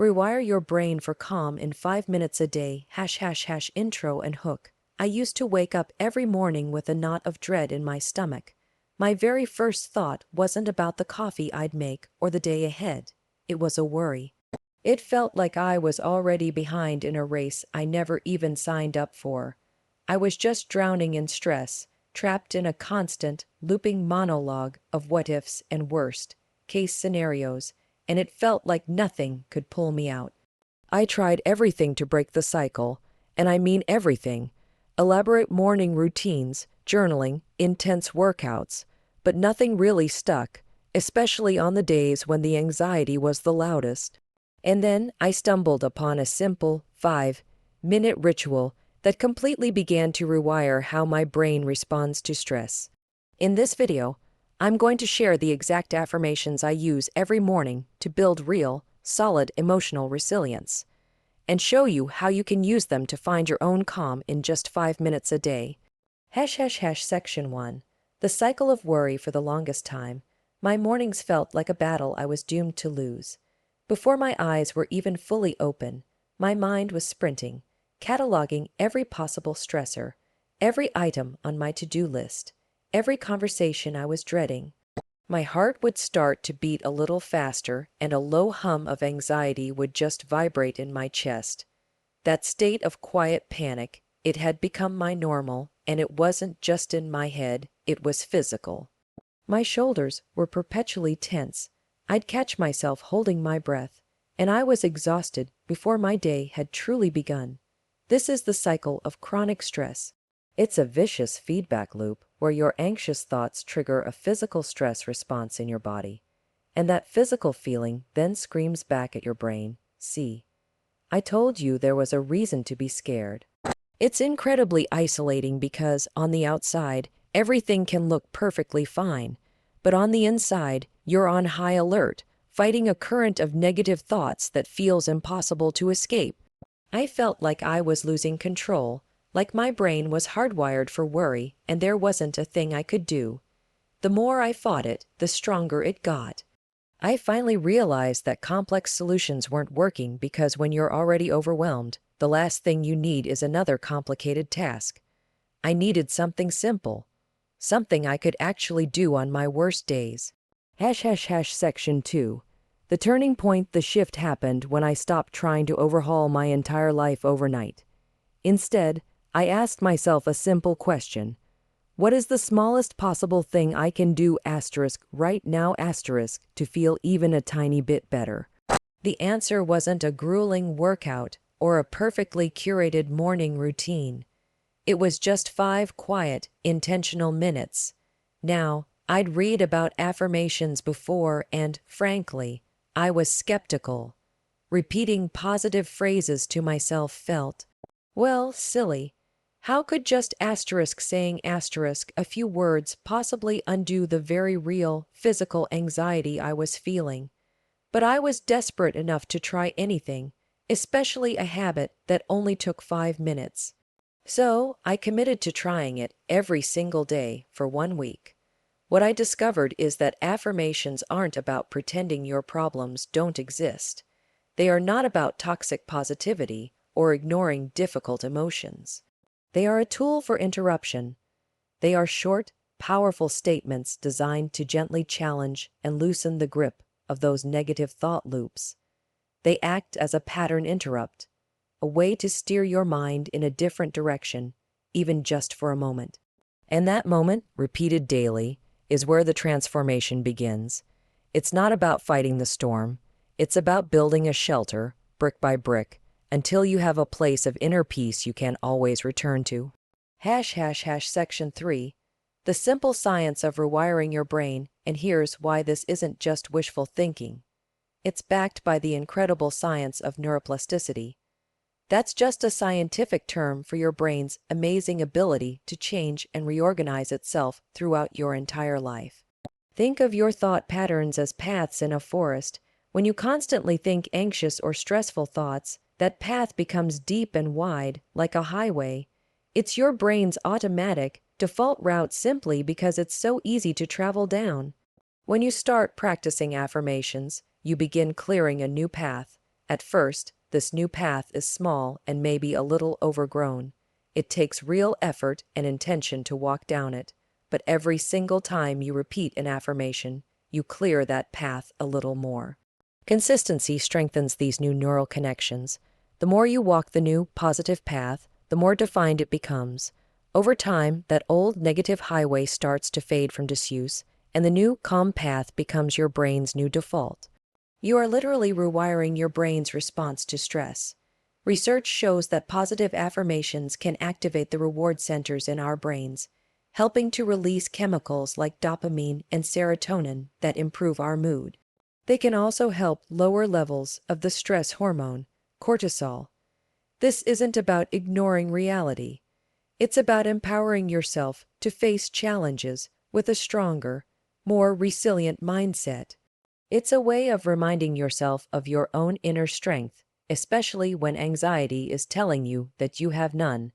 Rewire your brain for calm in 5 minutes a day. ## intro and hook. I used to wake up every morning with a knot of dread in my stomach. My very first thought wasn't about the coffee I'd make or the day ahead. It was a worry. It felt like I was already behind in a race I never even signed up for. I was just drowning in stress, trapped in a constant, looping monologue of what-ifs and worst-case scenarios, and it felt like nothing could pull me out. I tried everything to break the cycle, and I mean everything. Elaborate morning routines, journaling, intense workouts, but nothing really stuck, especially on the days when the anxiety was the loudest. And then I stumbled upon a simple, 5-minute ritual that completely began to rewire how my brain responds to stress. In this video, I'm going to share the exact affirmations I use every morning to build real, solid emotional resilience, and show you how you can use them to find your own calm in just 5 minutes a day. Section 1. The cycle of worry. For the longest time, my mornings felt like a battle I was doomed to lose. Before my eyes were even fully open, my mind was sprinting, cataloging every possible stressor, every item on my to-do list, every conversation I was dreading. My heart would start to beat a little faster, and a low hum of anxiety would just vibrate in my chest. That state of quiet panic, it had become my normal, and it wasn't just in my head, it was physical. My shoulders were perpetually tense. I'd catch myself holding my breath, and I was exhausted before my day had truly begun. This is the cycle of chronic stress. It's a vicious feedback loop where your anxious thoughts trigger a physical stress response in your body, and that physical feeling then screams back at your brain, "See, I told you there was a reason to be scared." It's incredibly isolating because, on the outside, everything can look perfectly fine, but on the inside, you're on high alert, fighting a current of negative thoughts that feels impossible to escape. I felt like I was losing control, like my brain was hardwired for worry and there wasn't a thing I could do. The more I fought it, the stronger it got. I finally realized that complex solutions weren't working because when you're already overwhelmed, the last thing you need is another complicated task. I needed something simple, something I could actually do on my worst days. Section 2. The turning point. The shift happened when I stopped trying to overhaul my entire life overnight. Instead, I asked myself a simple question. What is the smallest possible thing I can do right now to feel even a tiny bit better? The answer wasn't a grueling workout or a perfectly curated morning routine. It was just 5 quiet, intentional minutes. Now, I'd read about affirmations before and, frankly, I was skeptical. Repeating positive phrases to myself felt, well, silly. How could just saying a few words possibly undo the very real, physical anxiety I was feeling? But I was desperate enough to try anything, especially a habit that only took 5 minutes. So, I committed to trying it every single day for 1 week. What I discovered is that affirmations aren't about pretending your problems don't exist. They are not about toxic positivity or ignoring difficult emotions. They are a tool for interruption. They are short, powerful statements designed to gently challenge and loosen the grip of those negative thought loops. They act as a pattern interrupt, a way to steer your mind in a different direction, even just for a moment. And that moment, repeated daily, is where the transformation begins. It's not about fighting the storm. It's about building a shelter, brick by brick, until you have a place of inner peace you can always return to. Section 3. The simple science of rewiring your brain, and here's why this isn't just wishful thinking. It's backed by the incredible science of neuroplasticity. That's just a scientific term for your brain's amazing ability to change and reorganize itself throughout your entire life. Think of your thought patterns as paths in a forest. When you constantly think anxious or stressful thoughts, that path becomes deep and wide, like a highway. It's your brain's automatic, default route simply because it's so easy to travel down. When you start practicing affirmations, you begin clearing a new path, At first, this new path is small and maybe a little overgrown. It takes real effort and intention to walk down it, but every single time you repeat an affirmation, you clear that path a little more. Consistency strengthens these new neural connections. The more you walk the new, positive path, the more defined it becomes. Over time, that old negative highway starts to fade from disuse, and the new, calm path becomes your brain's new default. You are literally rewiring your brain's response to stress. Research shows that positive affirmations can activate the reward centers in our brains, helping to release chemicals like dopamine and serotonin that improve our mood. They can also help lower levels of the stress hormone, cortisol. This isn't about ignoring reality. It's about empowering yourself to face challenges with a stronger, more resilient mindset. It's a way of reminding yourself of your own inner strength, especially when anxiety is telling you that you have none.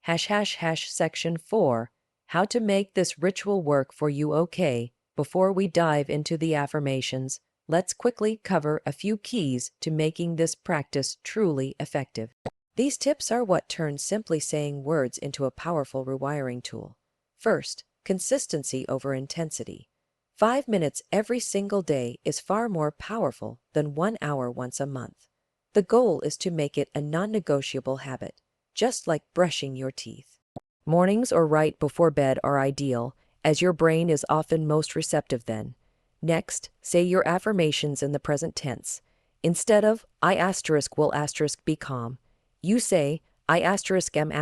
Section 4. How to make this ritual work for you. Okay, before we dive into the affirmations, let's quickly cover a few keys to making this practice truly effective. These tips are what turns simply saying words into a powerful rewiring tool. First, consistency over intensity. 5 minutes every single day is far more powerful than 1 hour once a month. The goal is to make it a non-negotiable habit, just like brushing your teeth. Mornings or right before bed are ideal, as your brain is often most receptive then. Next, say your affirmations in the present tense. Instead of I will be calm, you say I am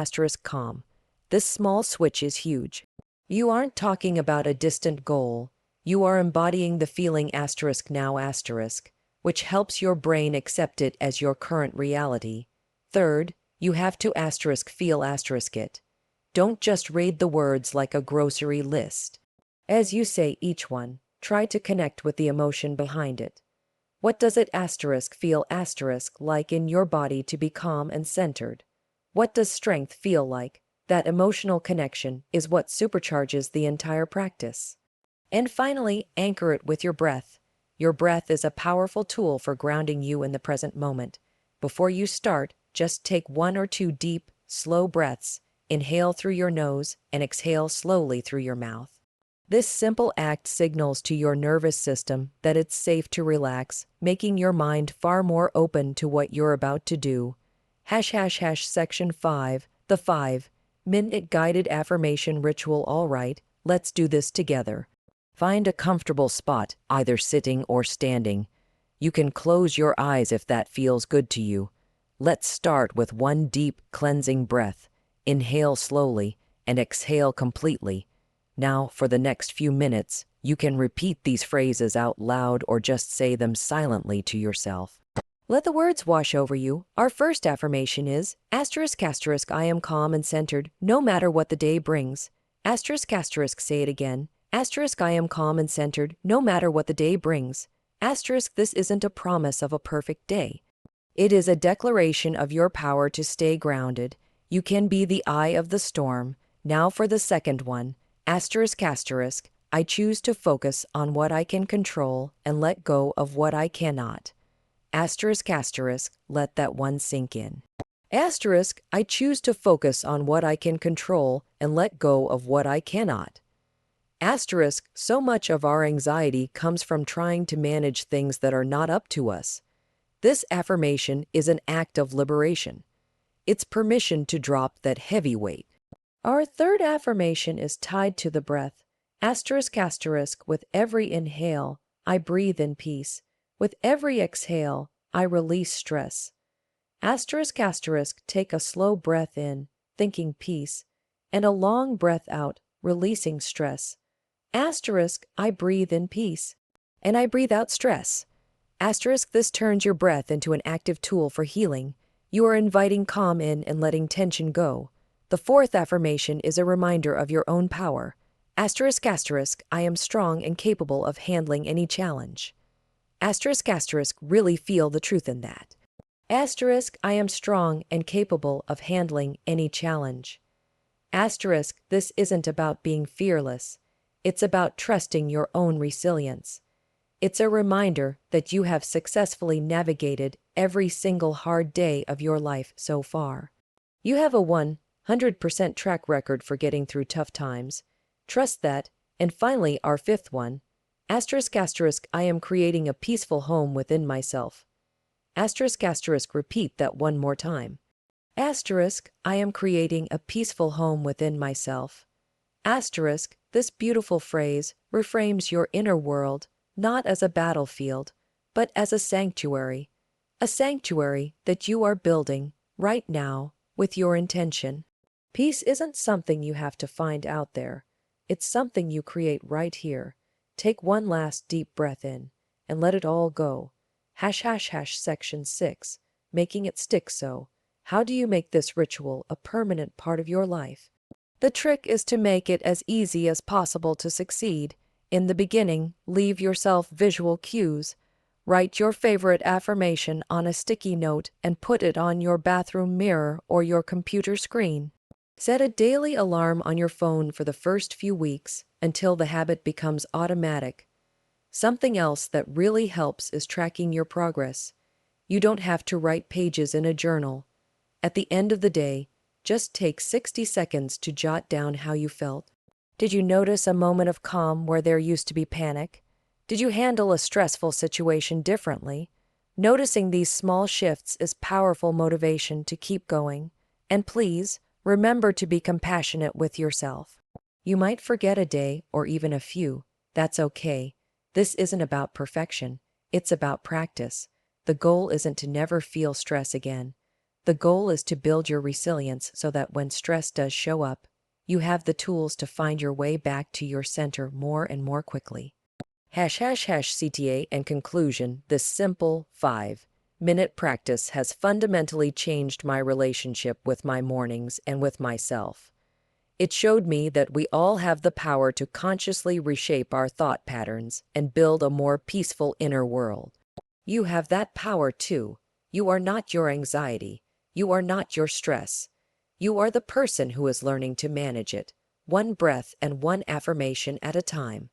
calm. This small switch is huge. You aren't talking about a distant goal. You are embodying the feeling now, which helps your brain accept it as your current reality. Third, you have to feel it. Don't just read the words like a grocery list. As you say each one, try to connect with the emotion behind it. What does it feel like in your body to be calm and centered? What does strength feel like? That emotional connection is what supercharges the entire practice. And finally, anchor it with your breath. Your breath is a powerful tool for grounding you in the present moment. Before you start, just take 1 or 2 deep, slow breaths. Inhale through your nose and exhale slowly through your mouth. This simple act signals to your nervous system that it's safe to relax, making your mind far more open to what you're about to do. Section 5. The 5-minute guided affirmation ritual. All right, let's do this together. Find a comfortable spot, either sitting or standing. You can close your eyes if that feels good to you. Let's start with 1 deep, cleansing breath. Inhale slowly and exhale completely. Now, for the next few minutes, you can repeat these phrases out loud or just say them silently to yourself. Let the words wash over you. Our first affirmation is I am calm and centered, no matter what the day brings. Say it again. I am calm and centered, no matter what the day brings. This isn't a promise of a perfect day. It is a declaration of your power to stay grounded. You can be the eye of the storm. Now for the second one. I choose to focus on what I can control and let go of what I cannot. Let that one sink in. I choose to focus on what I can control and let go of what I cannot. So much of our anxiety comes from trying to manage things that are not up to us. This affirmation is an act of liberation. It's permission to drop that heavy weight. Our third affirmation is tied to the breath. With every inhale, I breathe in peace. With every exhale, I release stress. Take a slow breath in, thinking peace, and a long breath out, releasing stress. I breathe in peace, and I breathe out stress. This turns your breath into an active tool for healing. You are inviting calm in and letting tension go. The fourth affirmation is a reminder of your own power. I am strong and capable of handling any challenge. Really feel the truth in that. I am strong and capable of handling any challenge. This isn't about being fearless. It's about trusting your own resilience. It's a reminder that you have successfully navigated every single hard day of your life so far. You have a 100% track record for getting through tough times. Trust that. And finally, our fifth one. I am creating a peaceful home within myself. Repeat that one more time. I am creating a peaceful home within myself. This beautiful phrase reframes your inner world not as a battlefield, but as a sanctuary that you are building right now with your intention. Peace isn't something you have to find out there. It's something you create right here. Take one last deep breath in and let it all go. Section 6. Making it stick. So, how do you make this ritual a permanent part of your life? The trick is to make it as easy as possible to succeed. In the beginning, leave yourself visual cues. Write your favorite affirmation on a sticky note and put it on your bathroom mirror or your computer screen. Set a daily alarm on your phone for the first few weeks until the habit becomes automatic. Something else that really helps is tracking your progress. You don't have to write pages in a journal. At the end of the day, just take 60 seconds to jot down how you felt. Did you notice a moment of calm where there used to be panic? Did you handle a stressful situation differently? Noticing these small shifts is powerful motivation to keep going. And please, remember to be compassionate with yourself. You might forget a day or even a few. That's okay. This isn't about perfection. It's about practice. The goal isn't to never feel stress again. The goal is to build your resilience so that when stress does show up, you have the tools to find your way back to your center more and more quickly. CTA and conclusion, this simple 5-minute practice has fundamentally changed my relationship with my mornings and with myself. It showed me that we all have the power to consciously reshape our thought patterns and build a more peaceful inner world. You have that power too. You are not your anxiety. You are not your stress. You are the person who is learning to manage it, one breath and one affirmation at a time.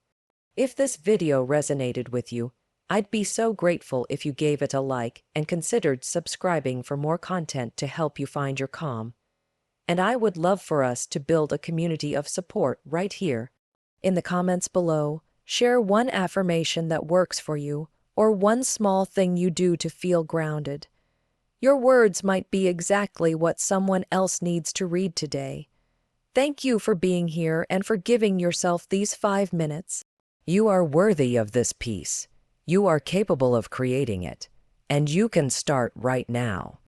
If this video resonated with you, I'd be so grateful if you gave it a like and considered subscribing for more content to help you find your calm. And I would love for us to build a community of support right here. In the comments below, share one affirmation that works for you or one small thing you do to feel grounded. Your words might be exactly what someone else needs to read today. Thank you for being here and for giving yourself these 5 minutes. You are worthy of this peace. You are capable of creating it, and you can start right now.